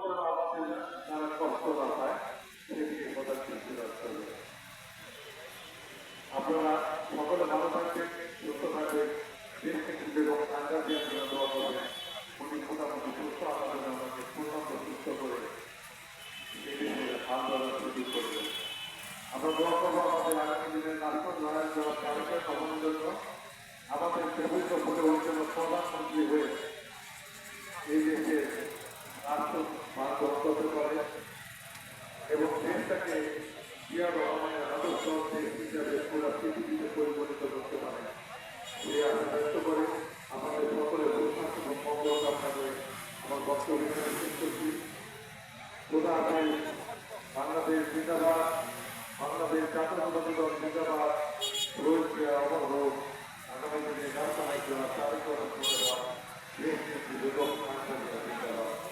যেন আমাদের যারা কষ্ট না পায় সেদিকে কথা সৃষ্টি রাখতে হবে। আপনারা সকলে ভালো থাকবেন, সুস্থ থাকবেন, দেশ থেকে এবং আগামী দিয়ে আপনারা দোয়া করবেন। উনি মোটামুটি সুস্থ আমাদের আমাকে পূর্ণাঙ্গ সুস্থ করে এই দেশে হাল ধরার সুযোগ করবেন। আমরা দোয়া করবো আমাদের আগামী দিনের নাটক লড়াই দেওয়ার তারিখে কমানোর জন্য আমাদের পবিত্র ভোটে অঞ্চলের প্রধানমন্ত্রী হয়ে এই দেশের রাষ্ট্র মান রক্ষা করে এবং দেশটাকে জিয়া রহমানের আদর্শ দেশ হিসাবে পুরো পৃথিবীতে পরিগণিত করতে পারে সে আশা ব্যক্ত করে আমাদের সকলের সুস্বাস্থ্য এবং মঙ্গল কামনা করে আমার বক্তব্য এখানে শেষ করছি। খোদা হাফেজ। বাংলাদেশ জিন্দাবাদ, বাংলাদেশ জাতীয়তাবাদী দল জিন্দাবাদ, রোজ অমর হোক। আগামী দিনে গান বানাই দেওয়া তারিখ দেশ নেত্রী বেগম খান জিন্দাবাদ।